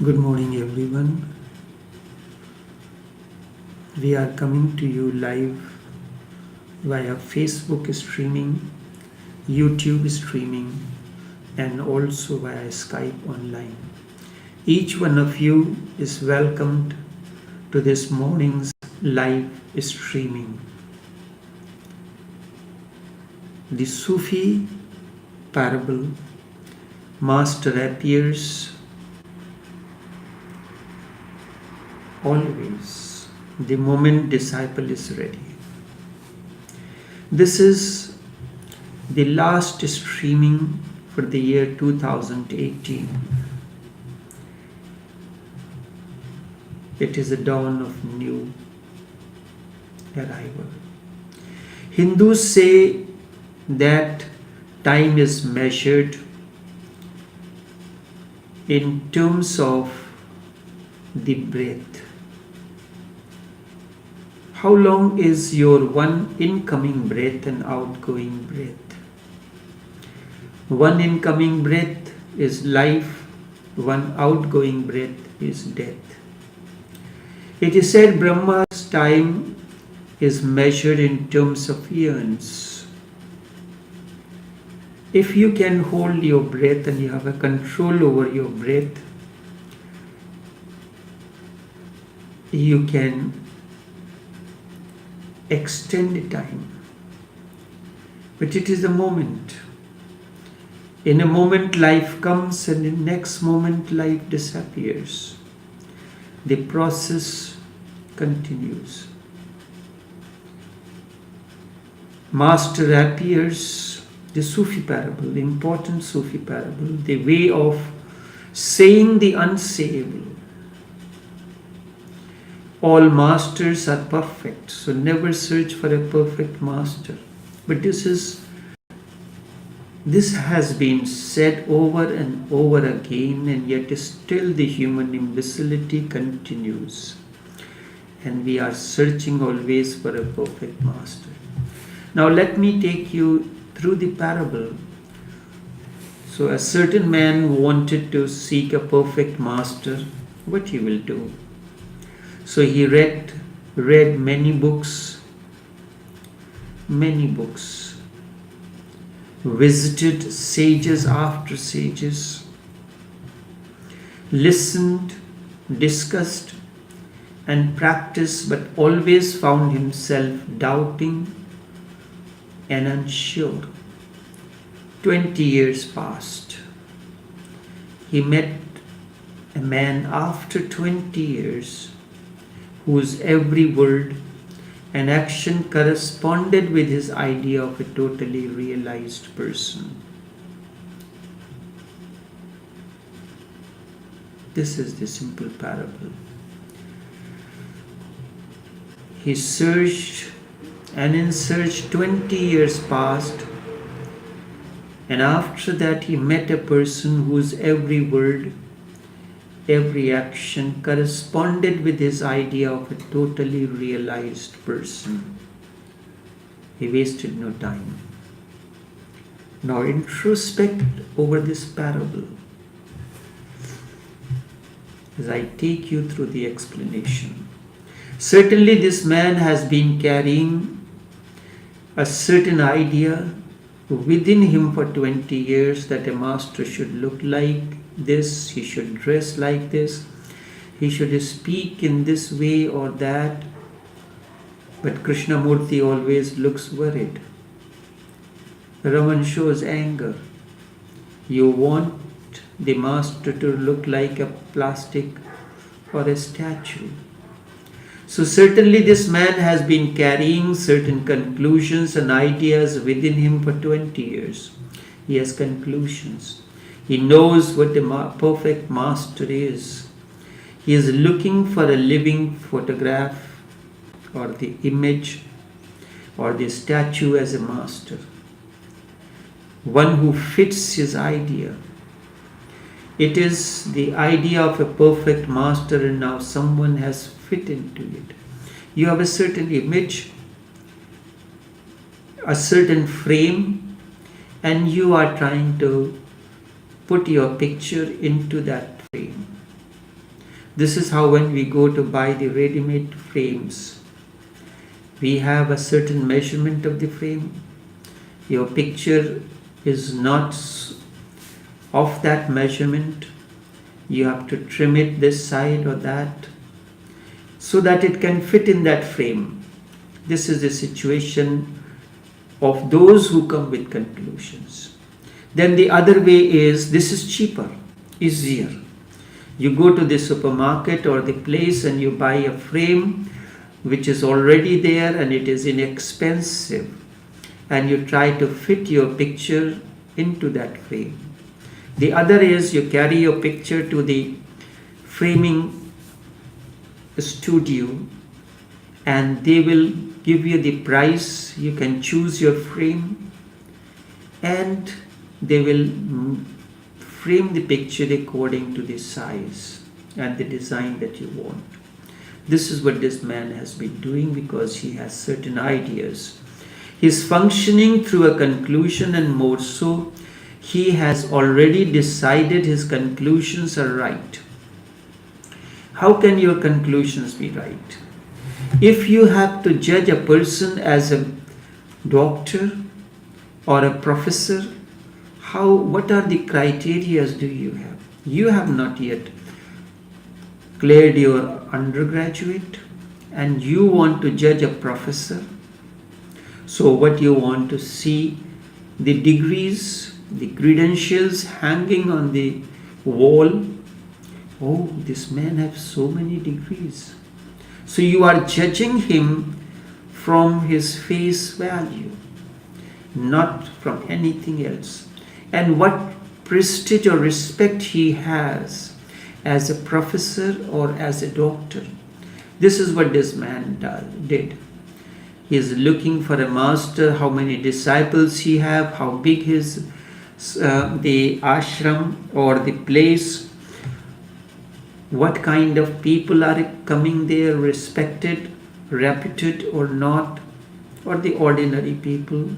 Good morning, everyone. We are coming to you live via Facebook streaming, YouTube streaming, and also via Skype online. Each one of you is welcomed to this morning's live streaming. The Sufi parable, Master appears always the moment disciple is ready. This is the last streaming for the year 2018. It is the dawn of new arrival. Hindus say that time is measured in terms of the breath. How long is your one incoming breath and outgoing breath? One incoming breath is life, one outgoing breath is death. It is said Brahma's time is measured in terms of eons. If you can hold your breath and you have a control over your breath, you can extend time. But it is a moment. In a moment life comes and in the next moment life disappears. The process continues. Master appears, the Sufi parable, the important Sufi parable, the way of saying the unsayable. All masters are perfect, so never search for a perfect master. But this has been said over and over again, and yet still the human imbecility continues. And we are searching always for a perfect master. Now let me take you through the parable. So a certain man wanted to seek a perfect master. What he will do? So he read many books, visited sages after sages, listened, discussed, and practiced, but always found himself doubting and unsure. 20 years passed. He met a man after 20 years whose every word and action corresponded with his idea of a totally realized person. This is the simple parable. He searched, and in search 20 years passed, and after that he met a person whose every word, every action corresponded with his idea of a totally realized person. He wasted no time. Now introspect over this parable as I take you through the explanation. Certainly this man has been carrying a certain idea within him for 20 years that a master should look like this, he should dress like this, he should speak in this way or that. But Krishnamurti always looks worried. Raman shows anger. You want the master to look like a plastic or a statue. So certainly this man has been carrying certain conclusions and ideas within him for 20 years. He has conclusions. He knows what the perfect master is. He is looking for a living photograph or the image or the statue as a master. One who fits his idea. It is the idea of a perfect master, and now someone has fit into it. You have a certain image, a certain frame, and you are trying to put your picture into that frame. This is how when we go to buy the ready-made frames, we have a certain measurement of the frame. Your picture is not of that measurement. You have to trim it this side or that so that it can fit in that frame. This is the situation of those who come with conclusions. Then the other way is, this is cheaper, easier. You go to the supermarket or the place and you buy a frame which is already there and it is inexpensive, and you try to fit your picture into that frame. The other is, you carry your picture to the framing studio and they will give you the price. You can choose your frame and they will frame the picture according to the size and the design that you want. This is what this man has been doing because he has certain ideas. He is functioning through a conclusion, and more so, he has already decided his conclusions are right. How can your conclusions be right? If you have to judge a person as a doctor or a professor, what are the criteria do you have? You have not yet cleared your undergraduate and you want to judge a professor. So what you want to see, the degrees, the credentials hanging on the wall. Oh, this man has so many degrees. So you are judging him from his face value, not from anything else. And what prestige or respect he has as a professor or as a doctor. This is what this man did. He is looking for a master, how many disciples he have, how big his the ashram or the place, what kind of people are coming there, respected, reputed or not, or the ordinary people,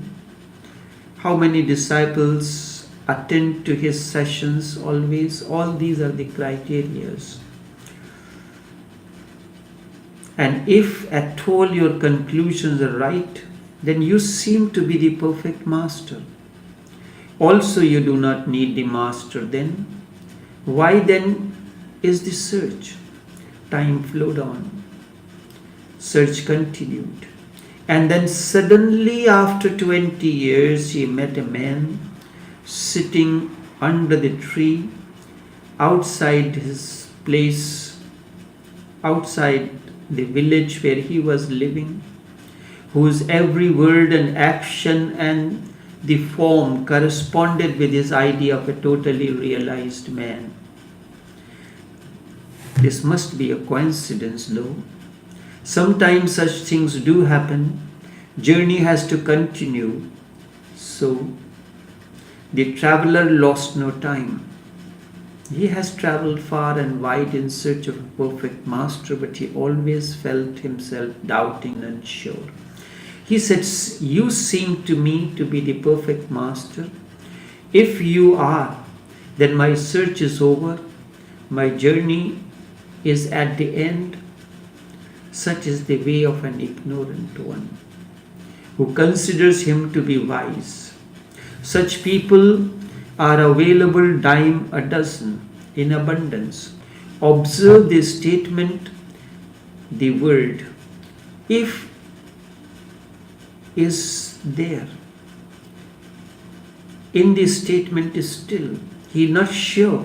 how many disciples attend to his sessions always. All these are the criteria. And if at all your conclusions are right, then you seem to be the perfect master. Also, you do not need the master then. Why then is the search? Time flowed on. Search continued. And then suddenly after 20 years, he met a man sitting under the tree outside his place, outside the village where he was living, whose every word and action and the form corresponded with his idea of a totally realized man. This must be a coincidence, though. Sometimes such things do happen. Journey has to continue. So the traveler lost no time. He has traveled far and wide in search of a perfect master, but he always felt himself doubting and unsure. He said, "You seem to me to be the perfect master. If you are, then my search is over. My journey is at the end." Such is the way of an ignorant one who considers him to be wise. Such people are available dime a dozen in abundance. Observe this statement, the word "if" is there. In this statement is still. He is not sure.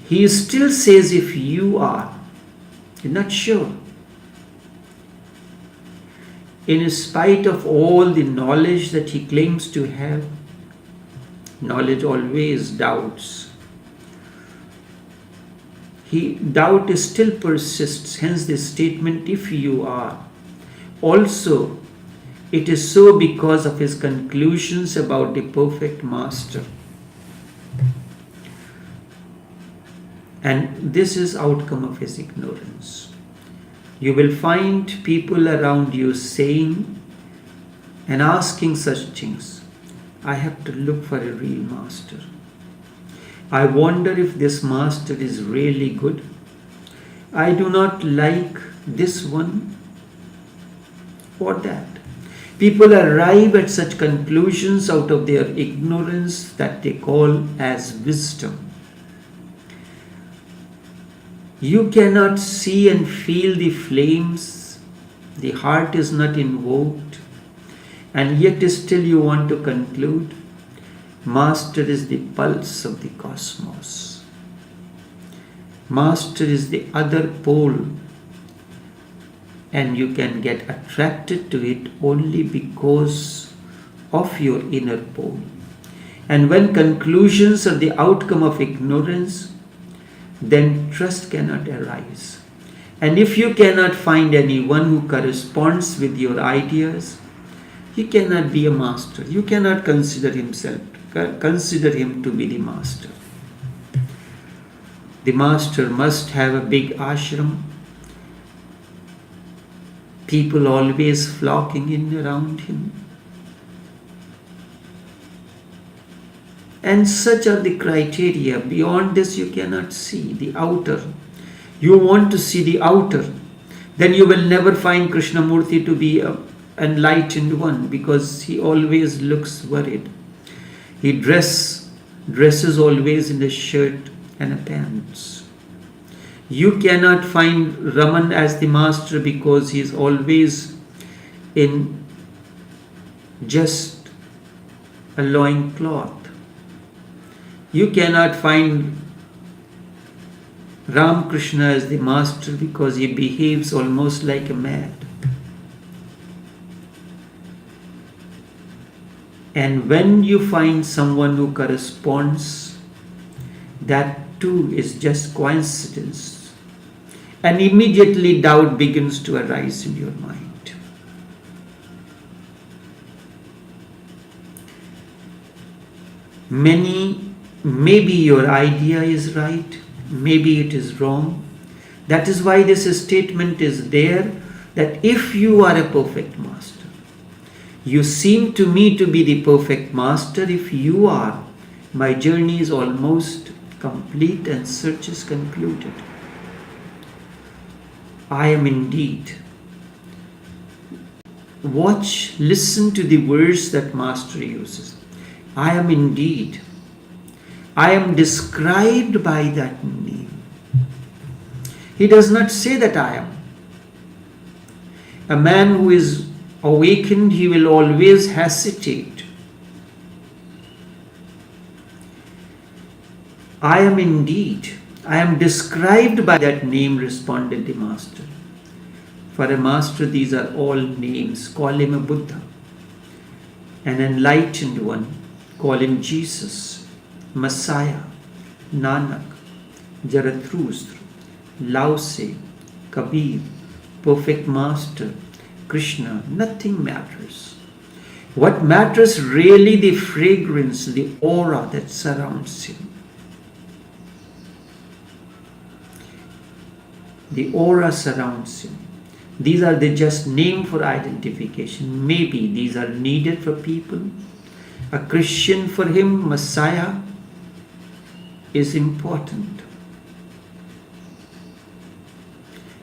He still says if you are. He is not sure. In spite of all the knowledge that he claims to have, knowledge always doubts. Doubt still persists, hence this statement, "if you are." Also, it is so because of his conclusions about the perfect master. And this is outcome of his ignorance. You will find people around you saying and asking such things. I have to look for a real master. I wonder if this master is really good. I do not like this one or that. People arrive at such conclusions out of their ignorance that they call as wisdom. You cannot see and feel the flames, the heart is not invoked, and yet still you want to conclude, Master is the pulse of the cosmos. Master is the other pole, and you can get attracted to it only because of your inner pole. And when conclusions are the outcome of ignorance, then trust cannot arise. And if you cannot find anyone who corresponds with your ideas, he cannot be a master. You cannot consider him to be the master. The master must have a big ashram, people always flocking in around him. And such are the criteria. Beyond this you cannot see the outer. You want to see the outer, then you will never find Krishnamurti to be an enlightened one, because he always looks worried. He dresses always in a shirt and a pants. You cannot find Raman as the master because he is always in just a loin cloth. You cannot find Ramakrishna as the master because he behaves almost like a mad. And when you find someone who corresponds, that too is just coincidence. And immediately doubt begins to arise in your mind. Maybe your idea is right, maybe it is wrong. That is why this statement is there, that if you are a perfect master, you seem to me to be the perfect master. If you are, my journey is almost complete and search is concluded. I am indeed. Watch, listen to the words that Master uses. I am indeed. I am described by that name. He does not say that I am. A man who is awakened, he will always hesitate. I am indeed. I am described by that name, responded the master. For a master, these are all names. Call him a Buddha. An enlightened one, call him Jesus, Messiah, Nanak, Zarathustra, Lao Tse, Kabir, perfect master, Krishna. Nothing matters. What matters really, the fragrance, the aura that surrounds him. The aura surrounds him. These are the just name for identification. Maybe these are needed for people. A Christian, for him, Messiah is important.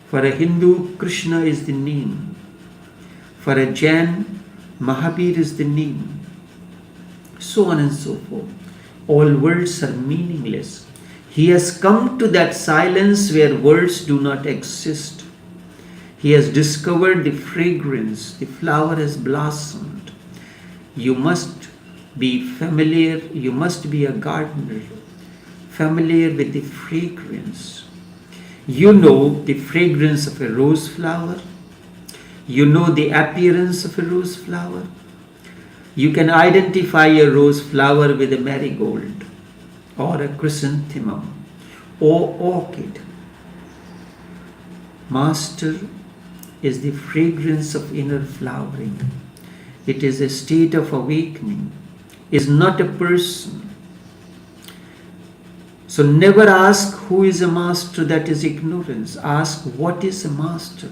For a Hindu, Krishna is the name. For a Jain, Mahabir is the name. So on and so forth. All words are meaningless. He has come to that silence where words do not exist. He has discovered the fragrance. The flower has blossomed. You must be familiar. You must be a gardener, familiar with the fragrance. You know the fragrance of a rose flower. You know the appearance of a rose flower. You can identify a rose flower with a marigold or a chrysanthemum or orchid. Master is the fragrance of inner flowering. It is a state of awakening. It is not a person. So never ask who is a master, that is ignorance. Ask what is a master.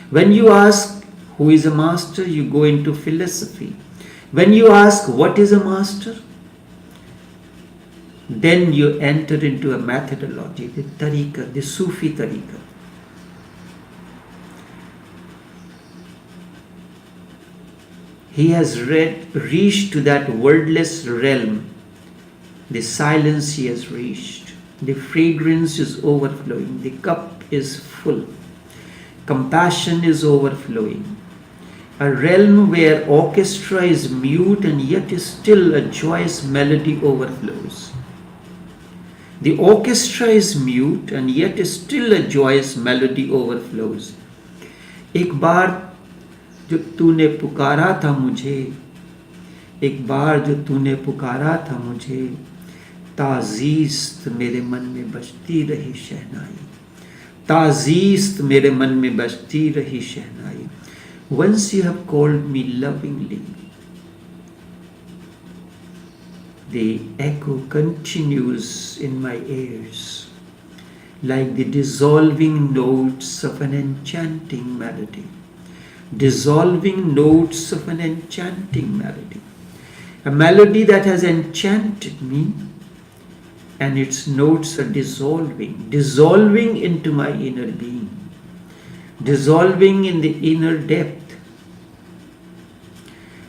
When you ask who is a master, you go into philosophy. When you ask what is a master, then you enter into a methodology, the tariqa, the Sufi tariqa. He has reached to that wordless realm. The silence he has reached. The fragrance is overflowing. The cup is full. Compassion is overflowing. A realm where orchestra is mute and yet is still a joyous melody overflows. The orchestra is mute and yet is still a joyous melody overflows. एक बार जो तूने पुकारा था मुझे, एक बार जो तूने पुकारा था मुझे, ताज़ीस्त मेरे मन में बजती रही शहनाई, ताज़ीस्त मेरे मन में बजती रही शहनाई. Once you have called me lovingly, the echo continues in my ears like the dissolving notes of an enchanting melody. Dissolving notes of an enchanting melody. A melody that has enchanted me, and its notes are dissolving into my inner being, dissolving in the inner depth.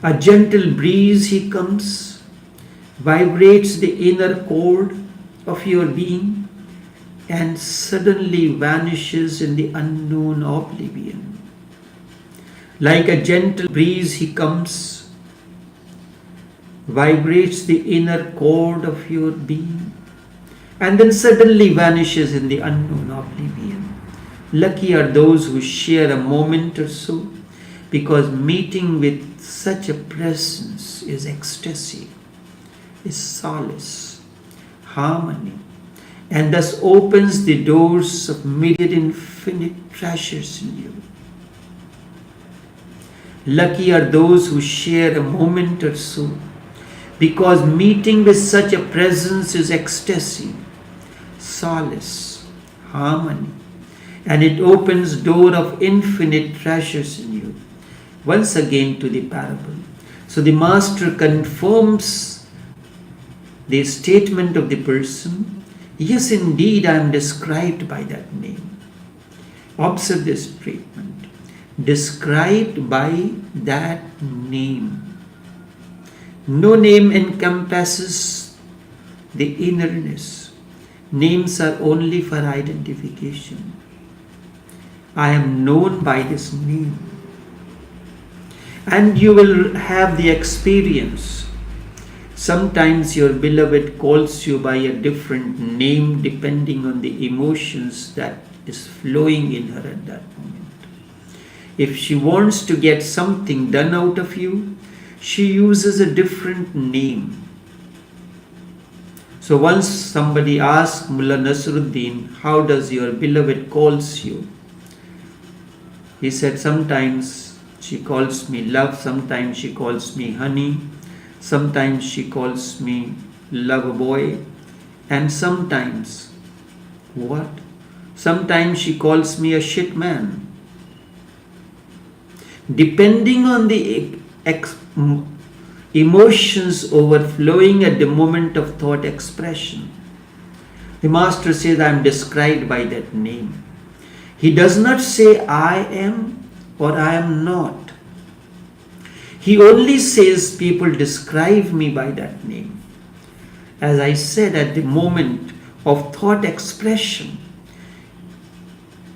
A gentle breeze he comes, vibrates the inner chord of your being, and suddenly vanishes in the unknown oblivion. Like a gentle breeze he comes, vibrates the inner chord of your being, and then suddenly vanishes in the unknown oblivion. Lucky are those who share a moment or so, because meeting with such a presence is ecstasy, is solace, harmony, and thus opens the doors of myriad infinite treasures in you. Lucky are those who share a moment or so, because meeting with such a presence is ecstasy, solace, harmony, and it opens door of infinite treasures in you. Once again to the parable. So the master confirms the statement of the person. Yes, indeed, I am described by that name. Observe this treatment. Described by that name. No name encompasses the innerness. Names are only for identification. I am known by this name. And you will have the experience. Sometimes your beloved calls you by a different name depending on the emotions that is flowing in her at that moment. If she wants to get something done out of you, she uses a different name. So once somebody asked Mullah Nasruddin, how does your beloved calls you? He said, sometimes she calls me love, sometimes she calls me honey, sometimes she calls me lover boy, and sometimes, what? Sometimes she calls me a shit man. Depending on the emotions overflowing at the moment of thought expression, the master says, I am described by that name. He does not say I am or I am not. He only says people describe me by that name. As I said, at the moment of thought expression,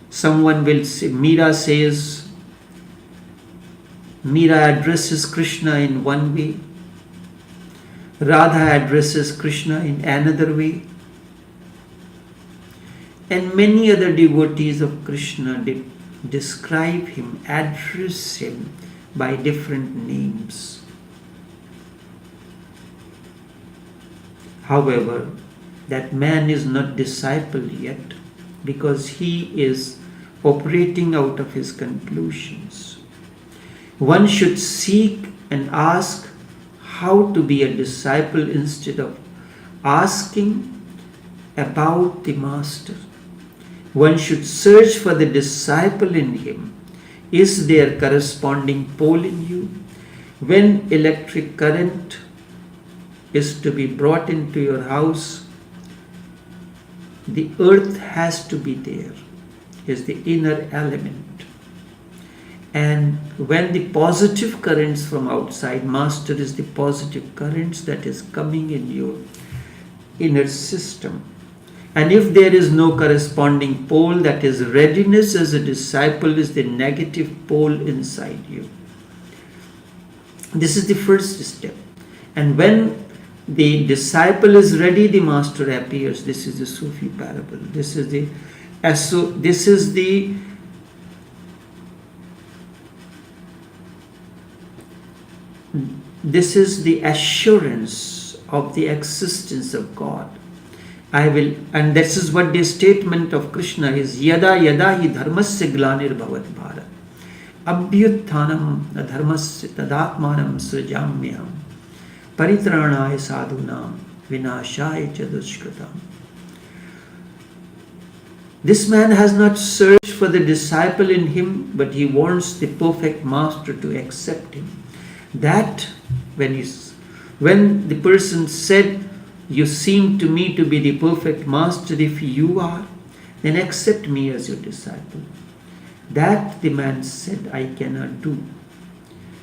someone will say, Meera addresses Krishna in one way, Radha addresses Krishna in another way, and many other devotees of Krishna describe him, address him by different names. However, that man is not disciple yet, because he is operating out of his conclusions. One should seek and ask how to be a disciple instead of asking about the master. One should search for the disciple in him. Is there corresponding pole in you? When electric current is to be brought into your house, the earth has to be there, is the inner element. And when the positive currents from outside, master is the positive currents that is coming in your inner system. And if there is no corresponding pole, that is readiness as a disciple is the negative pole inside you. This is the first step. And when the disciple is ready, the master appears. This is the Sufi parable. This is the assurance of the existence of God. And this is what the statement of Krishna is. Yada yada hi dharmasya glanir bhavat bharat abhyutthanam adharmasya tadatmanam srijamyam paritranaya sadhunam vinashaya cha dushkritam. This man has not searched for the disciple in him, but he wants the perfect master to accept him. That when the person said, you seem to me to be the perfect master, if you are, then accept me as your disciple. That the man said, I cannot do.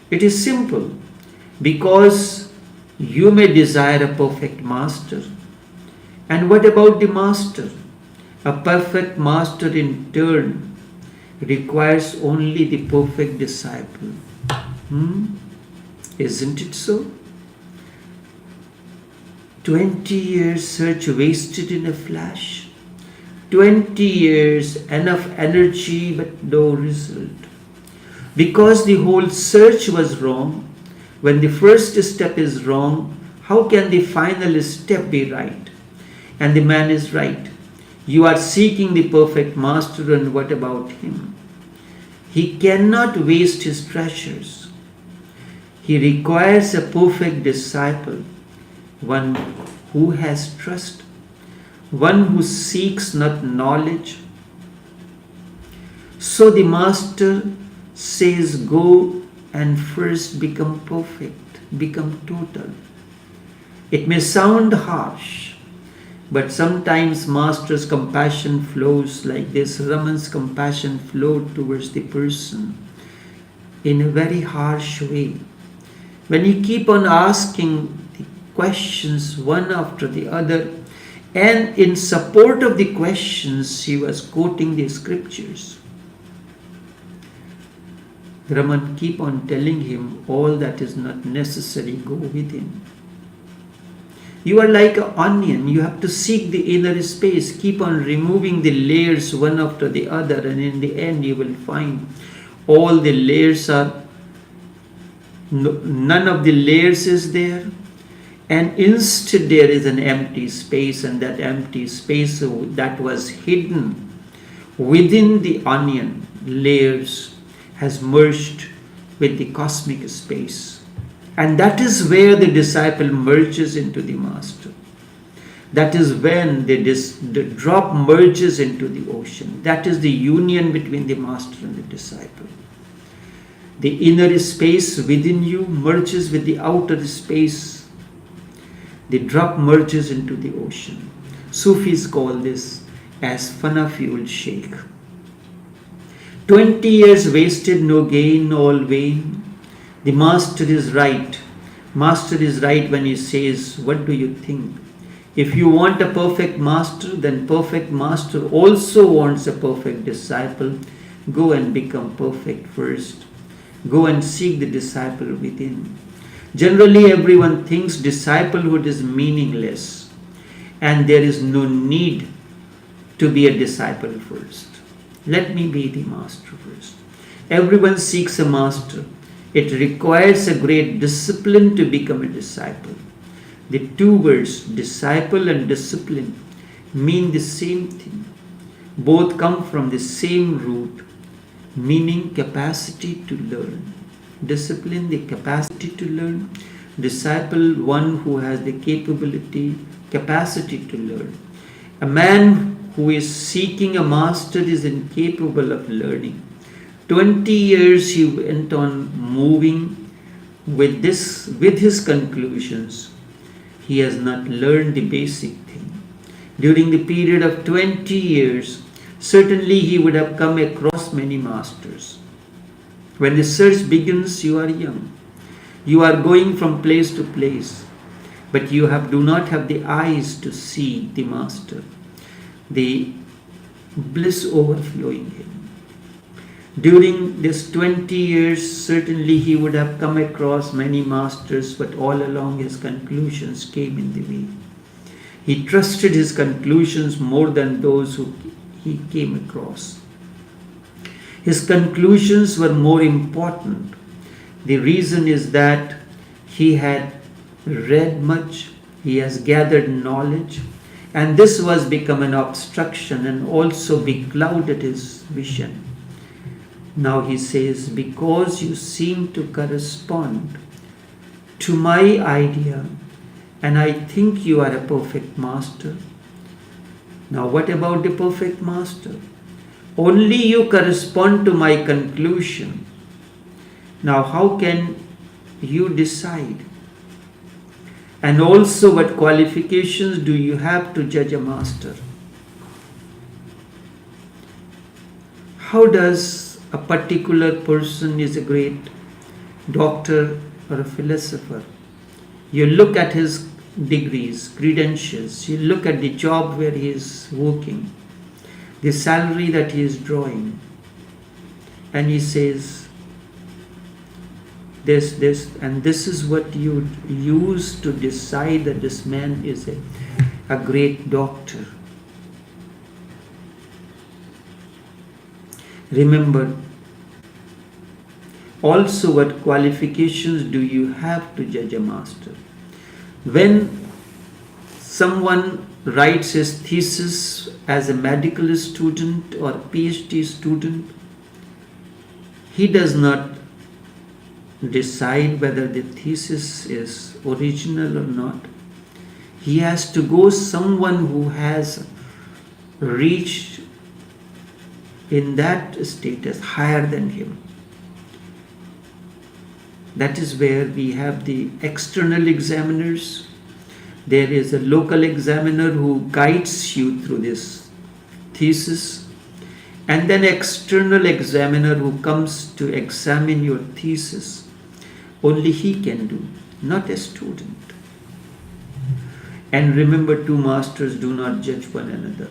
It is simple, because you may desire a perfect master. And what about the master? A perfect master in turn requires only the perfect disciple. Isn't it so? 20 years search wasted in a flash. 20 years, enough energy but no result. Because the whole search was wrong. When the first step is wrong, how can the final step be right? And the man is right. You are seeking the perfect master, and what about him? He cannot waste his treasures. He requires a perfect disciple, one who has trust, one who seeks not knowledge. So the master says, go and first become perfect, become total. It may sound harsh, but sometimes master's compassion flows like this. Raman's compassion flowed towards the person in a very harsh way. When you keep on asking the questions one after the other, and in support of the questions, he was quoting the scriptures. Raman keep on telling him, all that is not necessary, go within. You are like an onion. You have to seek the inner space. Keep on removing the layers one after the other, and in the end you will find all the layers are, none of the layers is there, and instead there is an empty space, and that empty space that was hidden within the onion layers has merged with the cosmic space. And that is where the disciple merges into the master. That is when the drop merges into the ocean. That is the union between the master and the disciple. The inner space within you merges with the outer space. The drop merges into the ocean. Sufis call this as fana fuel shake. 20 years wasted, no gain, all vain. The master is right. Master is right when he says, what do you think? If you want a perfect master, then perfect master also wants a perfect disciple. Go and become perfect first. Go and seek the disciple within. Generally, everyone thinks disciplehood is meaningless, and there is no need to be a disciple first. Let me be the master first. Everyone seeks a master. It requires a great discipline to become a disciple. The two words, disciple and discipline, mean the same thing. Both come from the same root, meaning capacity to learn. Discipline, the capacity to learn. Disciple, one who has the capacity to learn. A man who is seeking a master is incapable of learning. 20 years he went on moving with his conclusions. He has not learned the basic thing. During the period of 20 years, certainly he would have come across many masters. When the search begins, you are young. You are going from place to place, but you do not have the eyes to see the Master, the bliss overflowing him. During this 20 years, certainly he would have come across many masters, but all along his conclusions came in the way. He trusted his conclusions more than those who he came across. His conclusions were more important. The reason is that he had read much, he has gathered knowledge, and this was become an obstruction and also beclouded his vision. Now he says, because you seem to correspond to my idea, and I think you are a perfect master. Now what about the perfect master? Only you correspond to my conclusion. Now how can you decide? And also, what qualifications do you have to judge a master? How does a particular person is a great doctor or a philosopher? You look at his degrees, credentials, you look at the job where he is working, the salary that he is drawing, and he says, this, and this is what you use to decide that this man is a great doctor. Remember, also what qualifications do you have to judge a master? When someone writes his thesis as a medical student or PhD student, he does not decide whether the thesis is original or not. He has to go someone who has reached in that status higher than him. That is where we have the external examiners. There is a local examiner who guides you through this thesis, and then external examiner who comes to examine your thesis. Only he can do, not a student. And remember, two masters do not judge one another.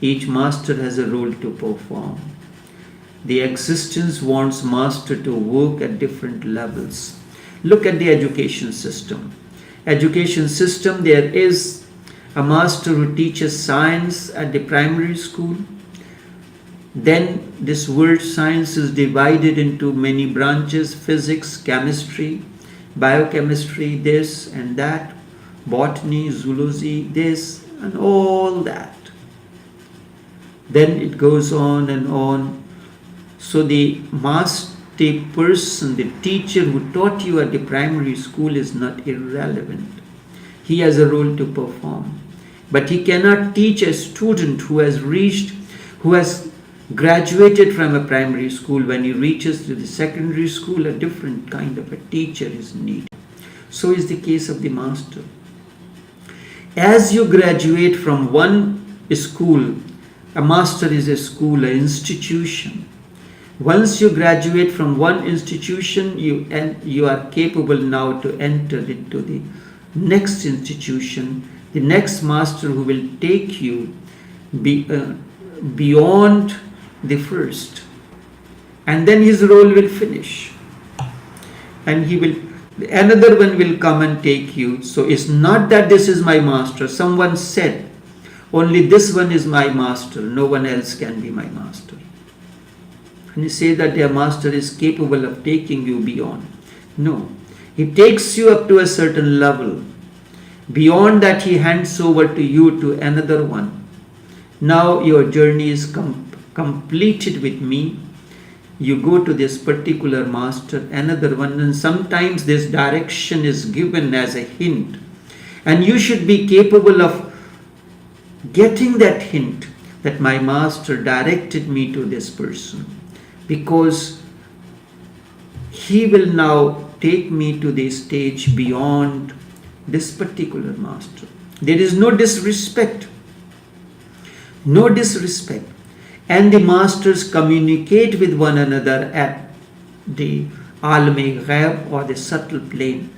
Each master has a role to perform. The existence wants master to work at different levels. Look at the education system. Education system, there is a master who teaches science at the primary school. Then this word science is divided into many branches: physics, chemistry, biochemistry, this and that, botany, zoology, this and all that. Then it goes on and on. So the person, the teacher who taught you at the primary school is not irrelevant. He has a role to perform. But he cannot teach a student who has graduated from a primary school. When he reaches to the secondary school, a different kind of a teacher is needed. So is the case of the master. As you graduate from one school, a master is a school, an institution. Once you graduate from one institution, you are capable now to enter into the next institution, the next master who will take you beyond the first. And then his role will finish. And another one will come and take you. So it's not that this is my master. Someone said, only this one is my master, no one else can be my master. And you say that their master is capable of taking you beyond. No, he takes you up to a certain level. Beyond that, he hands over to you to another one. Now your journey is completed with me. You go to this particular master, another one, and sometimes this direction is given as a hint. And you should be capable of getting that hint that my master directed me to this person, because he will now take me to the stage beyond this particular master. There is no disrespect. And the masters communicate with one another at the alame ghaib or the subtle plane.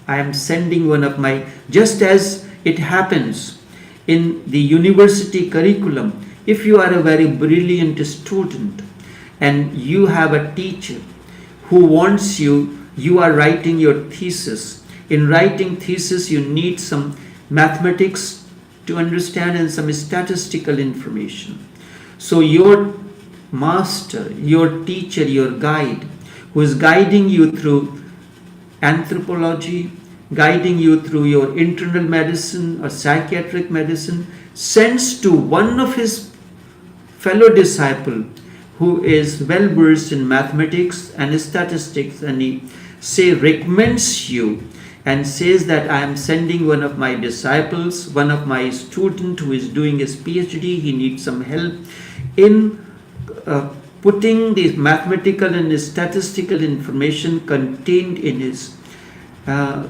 I am sending one of my, just as it happens in the university curriculum, if you are a very brilliant student and you have a teacher who wants you are writing your thesis. In writing thesis, you need some mathematics to understand and some statistical information. So your master, your teacher, your guide, who is guiding you through anthropology, guiding you through your internal medicine or psychiatric medicine, sends to one of his fellow disciple who is well versed in mathematics and statistics, and he recommends you and says that I am sending one of my disciples, one of my student who is doing his PhD, he needs some help in putting the mathematical and statistical information contained in his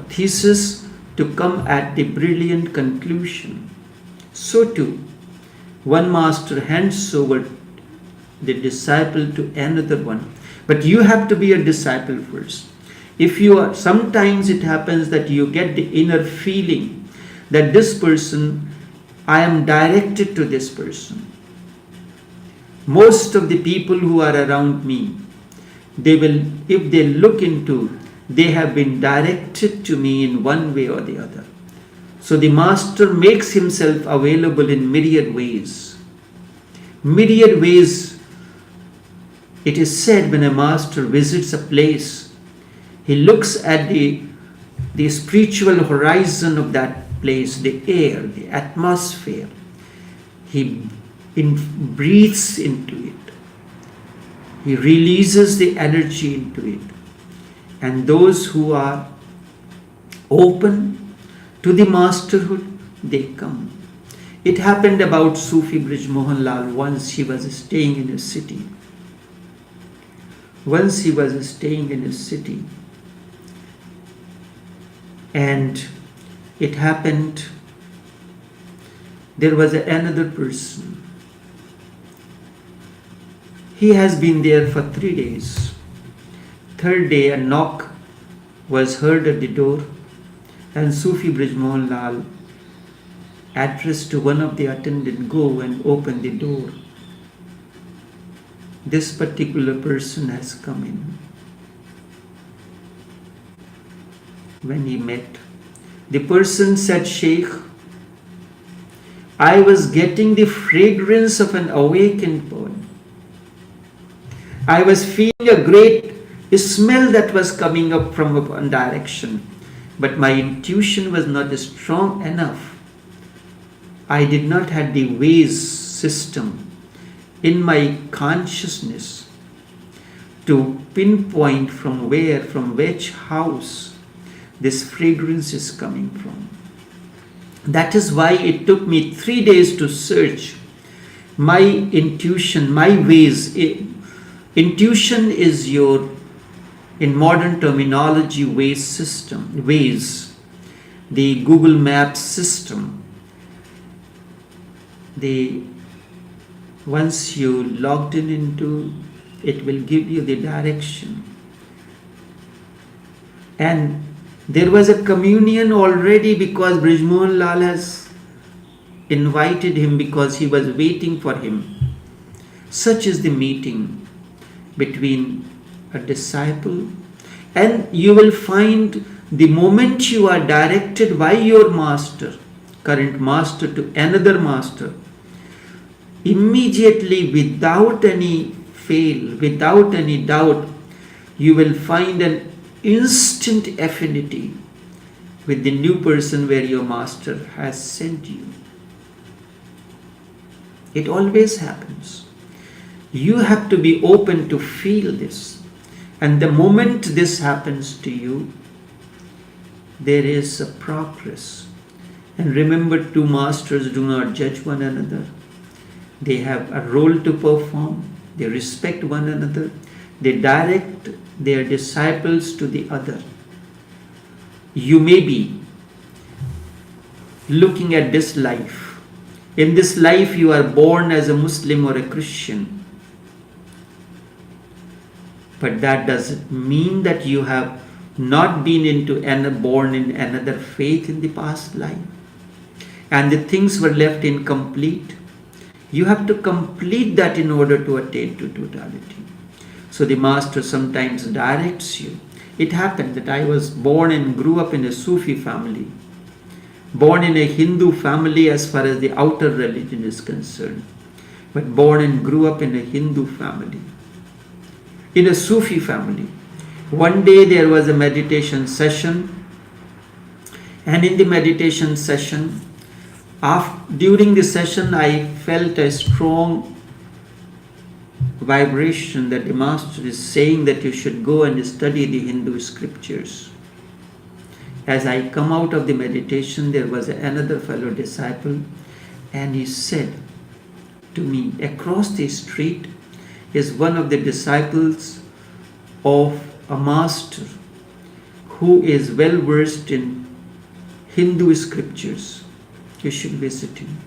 thesis to come at the brilliant conclusion. So too, one master hands over the disciple to another one. But you have to be a disciple first. If you are, sometimes it happens that you get the inner feeling that this person, I am directed to this person. Most of the people who are around me, they will, if they look into, they have been directed to me in one way or the other. So the master makes himself available in myriad ways. Myriad ways. It is said when a master visits a place, he looks at the spiritual horizon of that place, the air, the atmosphere. He breathes into it. He releases the energy into it. And those who are open to the masterhood, they come. It happened about Sufi Brij Mohan Lal. Once he was staying in a city. And it happened, there was another person. He has been there for 3 days. Third day, a knock was heard at the door, and Sufi Brij Mohan Lal addressed to one of the attendants, go and open the door. This particular person has come in. When he met, the person said, Sheikh, I was getting the fragrance of an awakened boy. I was feeling a great smell that was coming up from one direction, but my intuition was not strong enough. I did not have the ways system in my consciousness to pinpoint from where, from which house this fragrance is coming from. That is why it took me 3 days to search my intuition, my ways. Intuition is your, in modern terminology, ways system, ways, the Google Maps system. Once you logged into, it will give you the direction. And there was a communion already because Brij Mohan Lal has invited him because he was waiting for him. Such is the meeting between a disciple, and you will find the moment you are directed by your master, current master, to another master, immediately, without any fail, without any doubt, you will find an instant affinity with the new person where your master has sent you. It always happens. You have to be open to feel this. And the moment this happens to you, there is a progress. And remember, two masters do not judge one another. They have a role to perform. They respect one another. They direct their disciples to the other. You may be looking at this life. In this life, you are born as a Muslim or a Christian. But that doesn't mean that you have not been born in another faith in the past life, and the things were left incomplete. You have to complete that in order to attain to totality. So the master sometimes directs you. It happened that I was born and grew up in a Sufi family, born in a Hindu family as far as the outer religion is concerned, but born and grew up in a Hindu family, in a Sufi family. One day there was a meditation session, and in the meditation session, during the session, I felt a strong vibration that the master is saying that you should go and study the Hindu scriptures. As I come out of the meditation, there was another fellow disciple, and he said to me, across the street is one of the disciples of a master who is well versed in Hindu scriptures. You should visit him.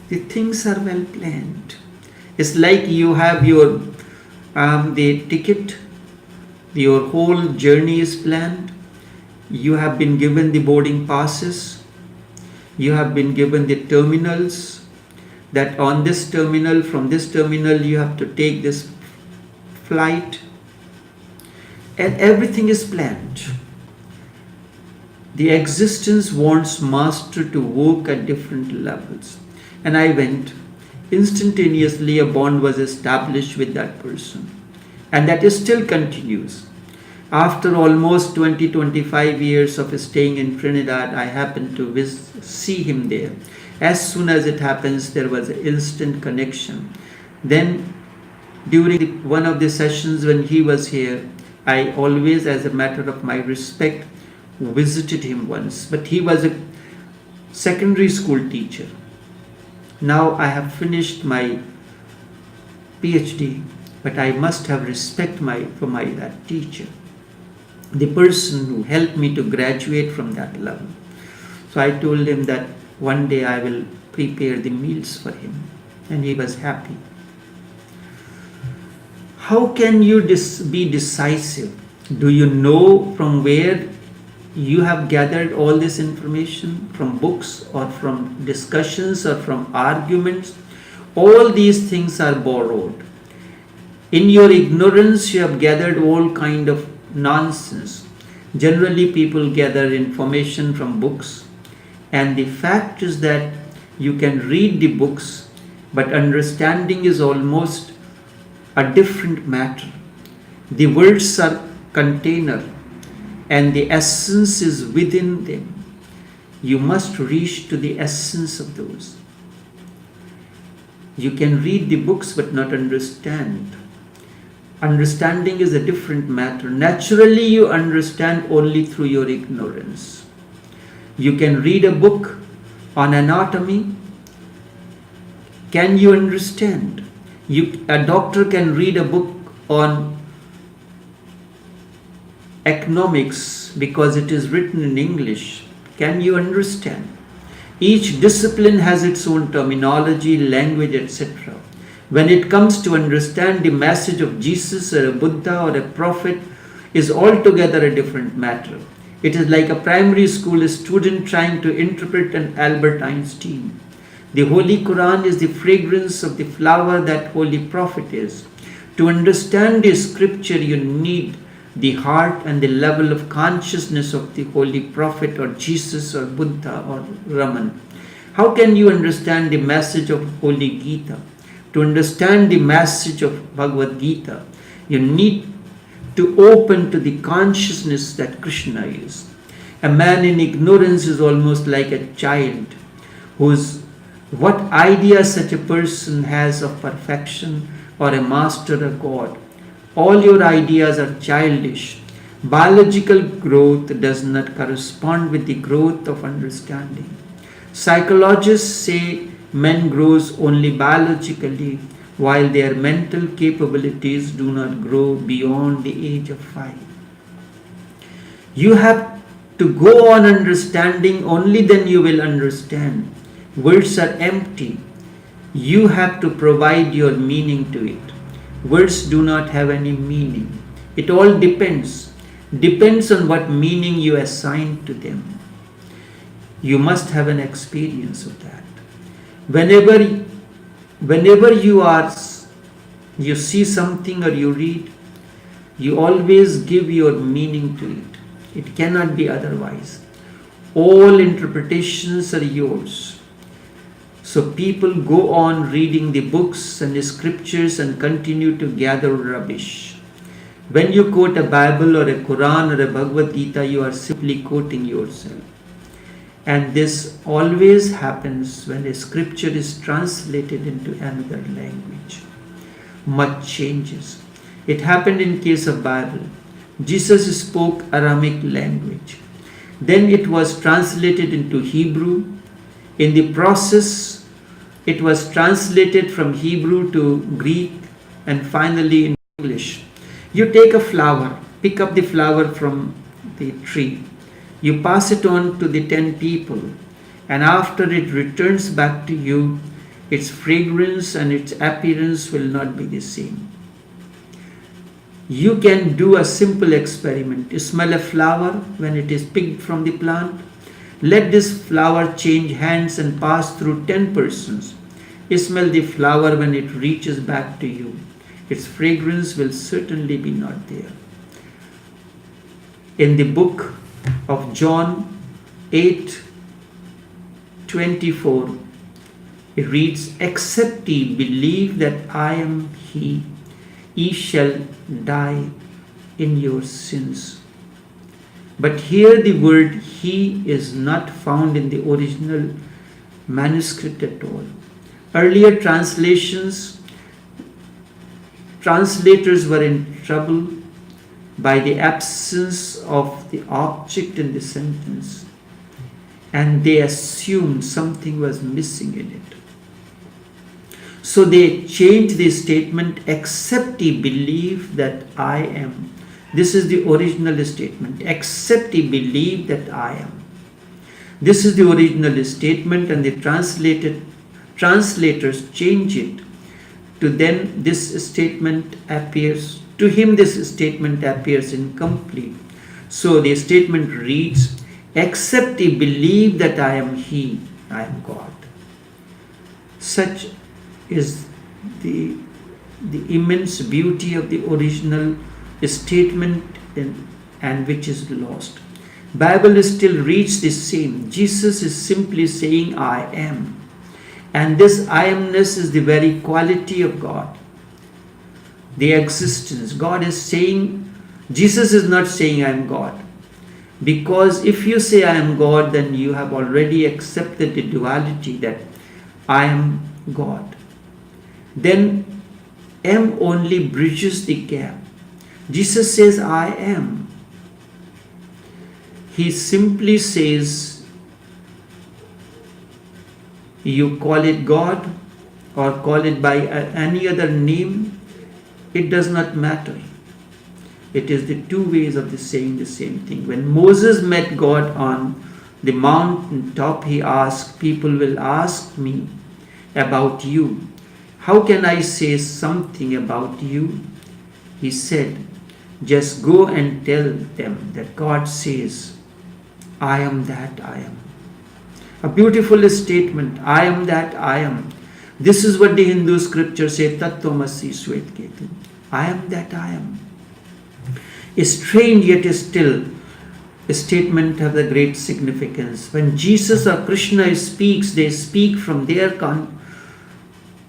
The things are well planned. It's like you have your the ticket, your whole journey is planned. You have been given the boarding passes. You have been given the terminals, that on this terminal, from this terminal, you have to take this flight. And everything is planned. The existence wants master to work at different levels. And I went. Instantaneously a bond was established with that person. And that is still continues. After almost 20-25 years of staying in Trinidad, I happened to see him there. As soon as it happens, there was an instant connection. Then during one of the sessions when he was here, I always, as a matter of my respect, visited him once. But he was a secondary school teacher. Now I have finished my PhD, but I must have respect for that teacher, the person who helped me to graduate from that level. So I told him that one day I will prepare the meals for him, and he was happy. How can you be decisive? Do you know from where you have gathered all this information? From books or from discussions or from arguments? All these things are borrowed. In your ignorance, you have gathered all kind of nonsense. Generally, people gather information from books, and the fact is that you can read the books, but understanding is almost a different matter. The words are container, and the essence is within them. You must reach to the essence of those. You can read the books but not understand. Understanding is a different matter. Naturally, you understand only through your ignorance. You can read a book on anatomy. Can you understand? A doctor can read a book on economics because it is written in English. Can you understand? Each discipline has its own terminology, language, etc. When it comes to understand the message of Jesus or a Buddha or a prophet is altogether a different matter. It is like a primary school student trying to interpret an Albert Einstein. The Holy Quran is the fragrance of the flower that Holy Prophet is. To understand the scripture, you need the heart and the level of consciousness of the Holy Prophet or Jesus or Buddha or Raman. How can you understand the message of Holy Gita? To understand the message of Bhagavad Gita, you need to open to the consciousness that Krishna is. A man in ignorance is almost like a child what idea such a person has of perfection or a master or God. All your ideas are childish. Biological growth does not correspond with the growth of understanding. Psychologists say men grows only biologically, while their mental capabilities do not grow beyond the age of 5. You have to go on understanding, only then you will understand. Words are empty. You have to provide your meaning to it. Words do not have any meaning. It all depends on what meaning you assign to them. You must have an experience of that. Whenever you see something or you read, you always give your meaning to it. It cannot be otherwise. All interpretations are yours. So people go on reading the books and the scriptures and continue to gather rubbish. When you quote a Bible or a Quran or a Bhagavad Gita, you are simply quoting yourself. And this always happens when a scripture is translated into another language. Much changes. It happened in case of Bible. Jesus spoke Aramaic language. Then it was translated into Hebrew. In the process, it was translated from Hebrew to Greek and finally in English. You take a flower, pick up the flower from the tree. You pass it on to the 10 people, and after it returns back to you, its fragrance and its appearance will not be the same. You can do a simple experiment. You smell a flower when it is picked from the plant. Let this flower change hands and pass through 10 persons. You smell the flower when it reaches back to you. Its fragrance will certainly be not there. In the book of John 8:24, it reads, "Except ye believe that I am He, ye shall die in your sins." But here the word He is not found in the original manuscript at all. Earlier translators were in trouble by the absence of the object in the sentence, and they assumed something was missing in it. So they changed the statement, "Except ye believe that I am." This is the original statement, "Except ye believe that I am." This is the original statement, and the translators change it to then this statement appears. To him this statement appears incomplete. So the statement reads, "Except ye believe that I am He, I am God." Such is the immense beauty of the original statement and which is lost. Bible still reads the same. Jesus is simply saying, "I am." And this I amness is the very quality of God. The existence. God is saying, Jesus is not saying I am God. Because if you say I am God, then you have already accepted the duality that I am God. Then am only bridges the gap. Jesus says I am. He simply says, you call it God or call it by any other name, it does not matter. It is the two ways of saying the same thing. When Moses met God on the mountain top, he asked, "People will ask me about you. How can I say something about you?" He said, "Just go and tell them that God says, I am that I am." A beautiful statement, I am that I am. This is what the Hindu scriptures say, Tattvamasi Svetketu. I am that I am. A strange yet still a statement of the great significance. When Jesus or Krishna speaks, they speak from their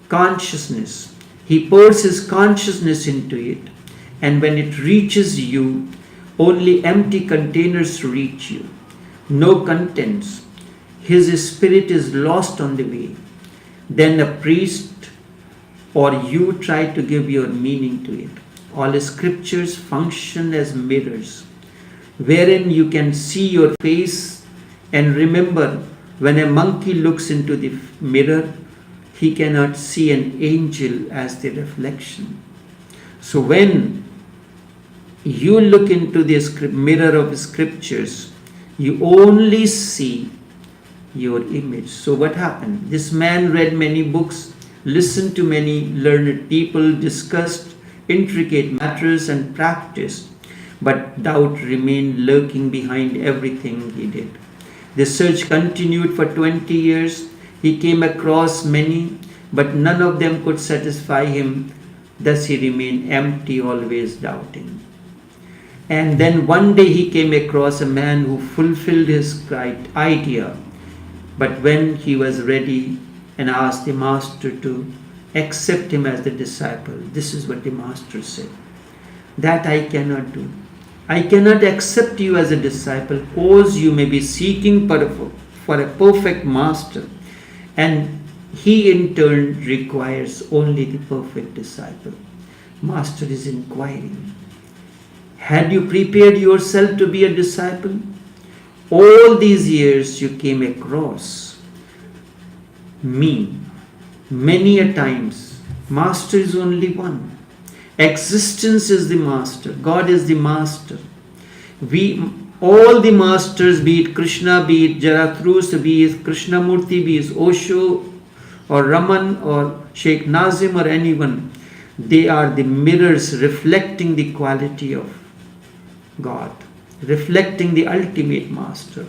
consciousness. He pours his consciousness into it, and when it reaches you, only empty containers reach you. No contents. His spirit is lost on the way. Then a priest or you try to give your meaning to it. All scriptures function as mirrors, wherein you can see your face. And remember, when a monkey looks into the mirror, he cannot see an angel as the reflection. So when you look into the mirror of scriptures, you only see your image. So what happened? This man read many books, listened to many learned people, discussed intricate matters and practice, but doubt remained lurking behind everything he did. The search continued for 20 years. He came across many, but none of them could satisfy him. Thus he remained empty, always doubting. And then one day he came across a man who fulfilled his idea. But when he was ready and asked the master to accept him as the disciple, this is what the master said: that I cannot do. I cannot accept you as a disciple, cause you may be seeking for a perfect master, and he in turn requires only the perfect disciple. Master is inquiring, had you prepared yourself to be a disciple? All these years you came across me many a times. Master is only one. Existence is the master. God is the master. All the masters, be it Krishna, be it Zarathustra, be it Krishnamurti, be it Osho or Raman or Sheikh Nazim or anyone, they are the mirrors reflecting the quality of God, reflecting the ultimate master.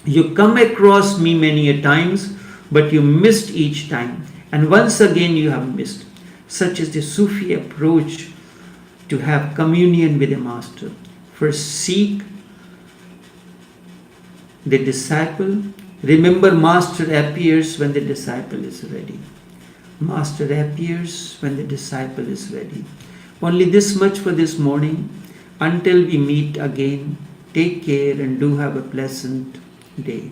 You come across me many a times, but you missed each time, and once again you have missed. Such is the Sufi approach to have communion with the master. First seek the disciple. Remember, master appears when the disciple is ready. Master appears when the disciple is ready. Only this much for this morning. Until we meet again, take care and do have a pleasant day.